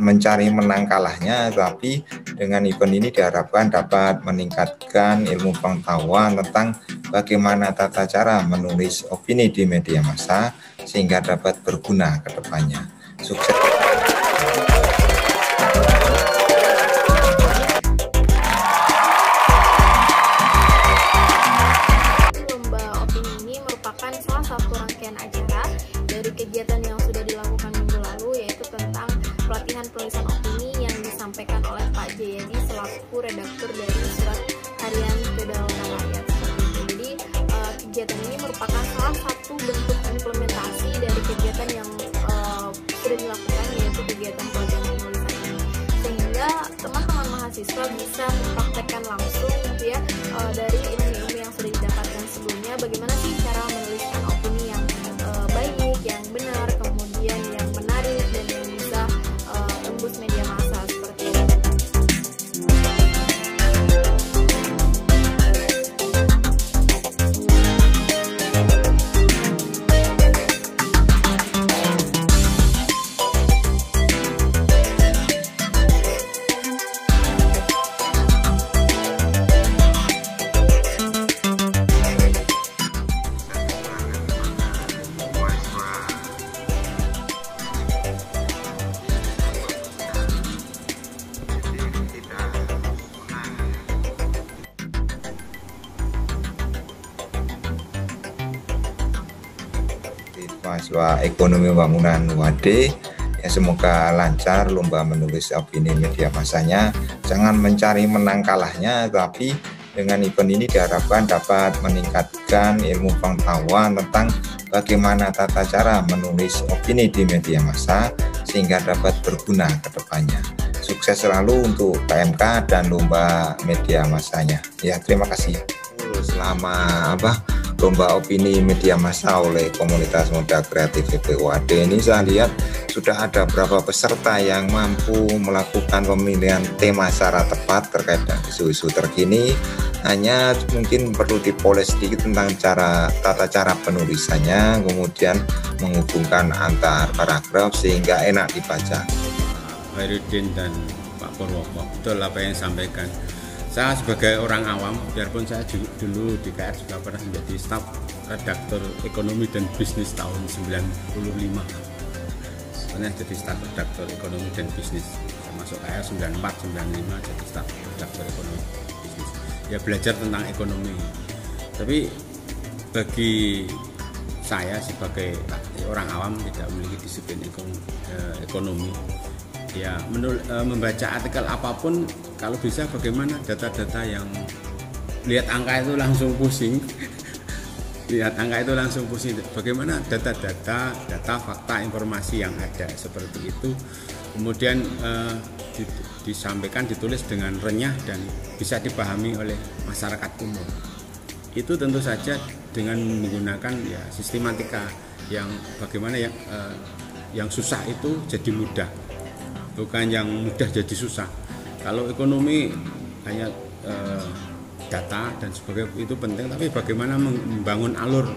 Mencari menang kalahnya, tapi dengan event ini diharapkan dapat meningkatkan ilmu pengetahuan tentang bagaimana tata cara menulis opini di media massa sehingga dapat berguna ke depannya. Sukses. Lomba opini ini merupakan salah satu rangkaian acara dari kegiatan yang sudah dilakukan minggu lalu, yaitu tentang pelatihan penulisan opini yang disampaikan oleh Pak Jayadi selaku redaktur dari Surat Harian Kedaulatan Rakyat. Jadi kegiatan ini merupakan salah satu bentuk implementasi dari kegiatan yang sudah dilakukan, yaitu kegiatan pelatihan penulisan ini, sehingga teman-teman mahasiswa bisa mempraktekkan langsung gitu ya, dari ilmu-ilmu yang sudah didapatkan sebelumnya, bagaimana sih cara menuliskan opini yang baik, yang benar, kemudian yang menarik dan yang bisa tembus media massa seperti itu. Mahasiswa Ekonomi Bangunan UAD, ya semoga lancar lomba menulis opini media massanya. Jangan mencari menang kalahnya, tapi dengan event ini diharapkan dapat meningkatkan ilmu pengetahuan tentang bagaimana tata cara menulis opini di media massa sehingga dapat berguna ke depannya. Sukses selalu untuk PMK dan lomba media massanya. Ya, terima kasih. Selama lomba opini media massa oleh komunitas muda kreatif FPUAD ini, saya lihat sudah ada berapa peserta yang mampu melakukan pemilihan tema secara tepat terkait dengan isu-isu terkini. Hanya mungkin perlu dipoles sedikit tentang tata cara penulisannya, kemudian menghubungkan antar paragraf sehingga enak dibaca. Hairudin dan Pak Purwoko, betul apa yang disampaikan. Saya sebagai orang awam, biarpun saya dulu di KR juga pernah menjadi staf redaktur ekonomi dan bisnis tahun 95. Sebenarnya jadi staf redaktur ekonomi dan bisnis. Saya masuk KR 94, 95 jadi staf redaktur ekonomi bisnis. Ya belajar tentang ekonomi. Tapi bagi saya sebagai orang awam tidak memiliki disiplin ekonomi. Ya, membaca artikel apapun kalau bisa bagaimana data-data yang lihat angka itu langsung pusing. Lihat angka itu langsung pusing. Bagaimana data fakta, informasi yang ada seperti itu kemudian disampaikan, ditulis dengan renyah dan bisa dipahami oleh masyarakat umum. Itu tentu saja dengan menggunakan ya sistematika yang bagaimana yang susah itu jadi mudah. Bukan yang mudah jadi susah. Kalau ekonomi hanya data dan sebagainya itu penting, tapi bagaimana membangun alur,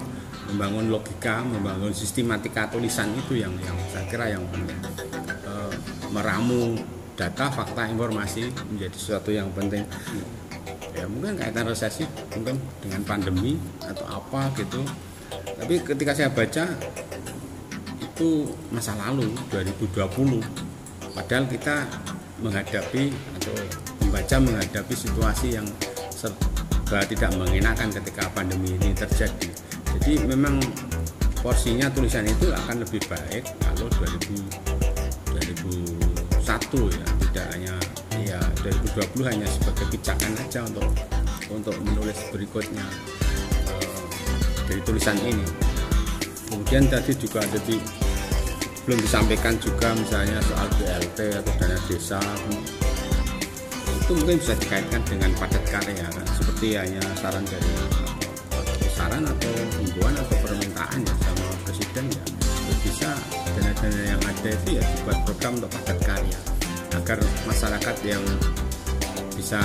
membangun logika, membangun sistematika tulisan itu yang saya kira yang penting. Meramu data, fakta, informasi menjadi sesuatu yang penting. Ya mungkin kaitan resesi, mungkin dengan pandemi atau apa gitu. Tapi ketika saya baca itu masa lalu 2020. Padahal kita menghadapi atau membaca menghadapi situasi yang serba tidak mengenakan ketika pandemi ini terjadi. Jadi memang porsinya tulisan itu akan lebih baik kalau 2001 ya, tidak hanya ya 2020 hanya sebagai pijakan aja untuk menulis berikutnya dari tulisan ini. Kemudian tadi juga ada belum disampaikan juga misalnya soal BLT atau dana desa, itu mungkin bisa dikaitkan dengan padat karya kan? Seperti hanya saran atau himbauan atau permintaan ya sama presiden ya bisa dana-dana yang ada itu ya dibuat program untuk padat karya agar masyarakat yang bisa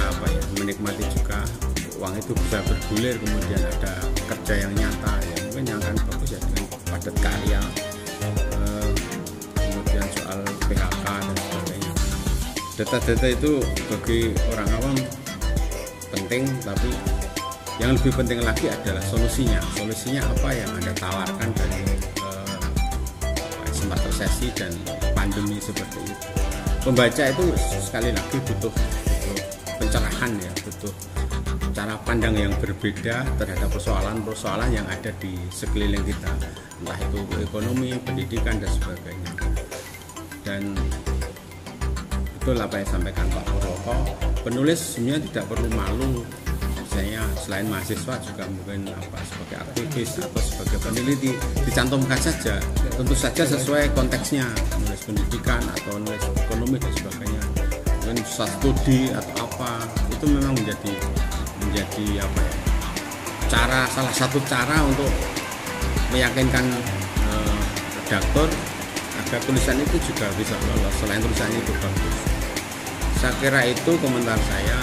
menikmati juga uang itu bisa bergulir, kemudian ada kerja yang nyata ya mungkin yang akan bagus ya dengan padat karya, kemudian soal PHK dan sebagainya. Data-data itu bagi orang awam penting, tapi yang lebih penting lagi adalah solusinya. Solusinya apa yang Anda tawarkan dari sempat resesi dan pandemi seperti itu. Pembaca itu sekali lagi butuh pencerahan ya, butuh cara pandang yang berbeda terhadap persoalan-persoalan yang ada di sekeliling kita, entah itu ekonomi, pendidikan dan sebagainya. Dan betul apa yang disampaikan Pak Purwoko, penulis sebenarnya tidak perlu malu. Misalnya selain mahasiswa juga mungkin sebagai aktivis atau sebagai peneliti dicantumkan saja, tentu saja sesuai konteksnya, nulis pendidikan atau nulis ekonomi dan sebagainya, mungkin studi atau apa, itu memang menjadi salah satu cara untuk meyakinkan redaktor agar tulisan itu juga bisa lolos selain tulisannya itu bagus. Saya kira itu komentar saya.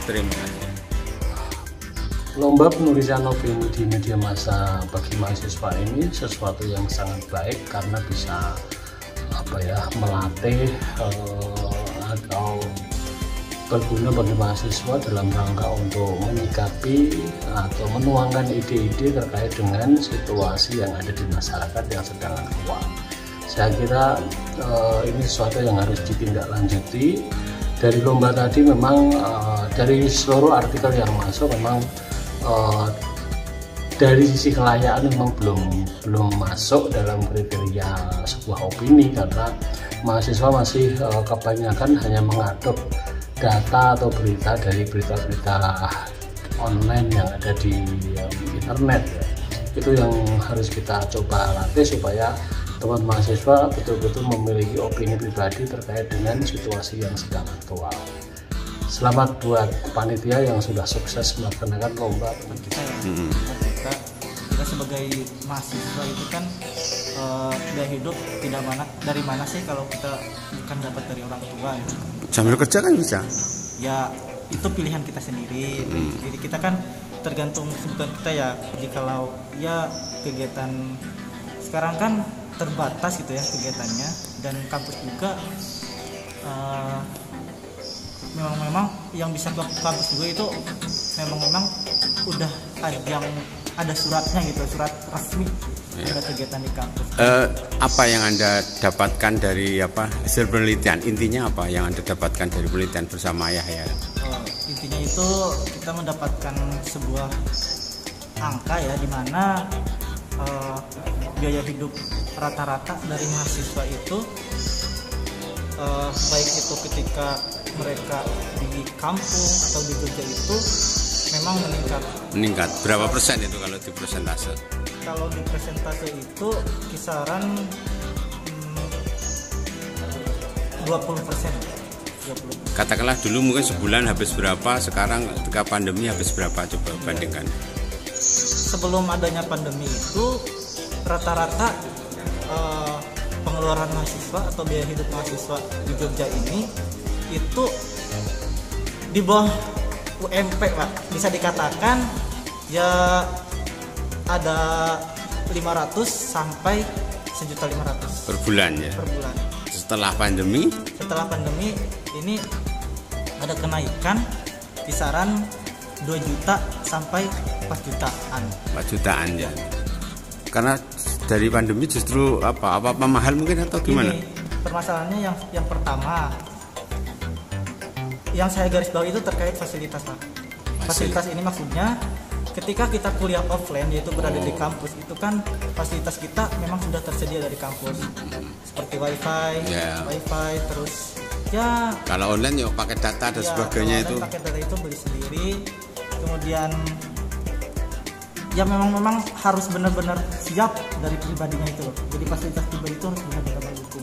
Terima kasih. Lomba penulisan opini di media massa bagi mahasiswa ini sesuatu yang sangat baik karena bisa melatih atau berguna bagi mahasiswa dalam rangka untuk menyikapi atau menuangkan ide-ide terkait dengan situasi yang ada di masyarakat yang sedang aktual. Saya kira ini sesuatu yang harus ditindaklanjuti. Dari lomba tadi memang dari seluruh artikel yang masuk memang dari sisi kelayakan memang belum masuk dalam kriteria sebuah opini, karena mahasiswa masih kebanyakan hanya mengadop data atau berita dari berita-berita online yang ada di internet ya. Itu yang harus kita coba latih supaya teman mahasiswa betul-betul memiliki opini pribadi terkait dengan situasi yang sedang aktual. Selamat buat panitia yang sudah sukses melaksanakan lomba teman kita. Kita sebagai mahasiswa itu kan biaya hidup dari mana sih kalau kita bukan dapat dari orang tua gitu. Sambil kerja kan bisa. Ya itu pilihan kita sendiri. Jadi kita kan tergantung kebutuhan kita ya. Jadi kalau ya kegiatan sekarang kan terbatas gitu ya kegiatannya, dan kampus juga memang yang bisa ke kampus juga itu memang udah ada suratnya gitu, surat resmi ada kegiatan di kampus. Apa yang Anda dapatkan dari hasil penelitian? Intinya apa yang Anda dapatkan dari penelitian bersama Yahya? Intinya itu kita mendapatkan sebuah angka ya, di mana biaya hidup rata-rata dari mahasiswa itu baik itu ketika mereka di kampung atau di Jogja itu memang meningkat. Berapa persen itu kalau di persentase? Kalau di persentase itu kisaran 20%. Katakanlah dulu mungkin sebulan habis berapa, sekarang ketika pandemi habis berapa, coba bandingkan. Sebelum adanya pandemi itu rata-rata pengeluaran mahasiswa atau biaya hidup mahasiswa di Jogja ini itu di bawah UMP Pak. Bisa dikatakan ya ada 500 sampai 1.500.000 per bulan ya. Per bulan. Setelah pandemi ini ada kenaikan kisaran 2 juta sampai 4 jutaan. 4 jutaan ya. Karena dari pandemi justru apa mahal mungkin atau gimana? Ini permasalahannya yang pertama yang saya garis bawahi itu terkait fasilitas Pak. Fasilitas ini maksudnya ketika kita kuliah offline yaitu berada di kampus, itu kan fasilitas kita memang sudah tersedia dari kampus seperti wifi, terus ya kalau online ya pakai data dan sebagainya itu. Pakai data itu beli sendiri, kemudian ya memang harus benar-benar siap dari pribadinya itu loh. Jadi fasilitas pribadi itu harus benar-benar mendukung.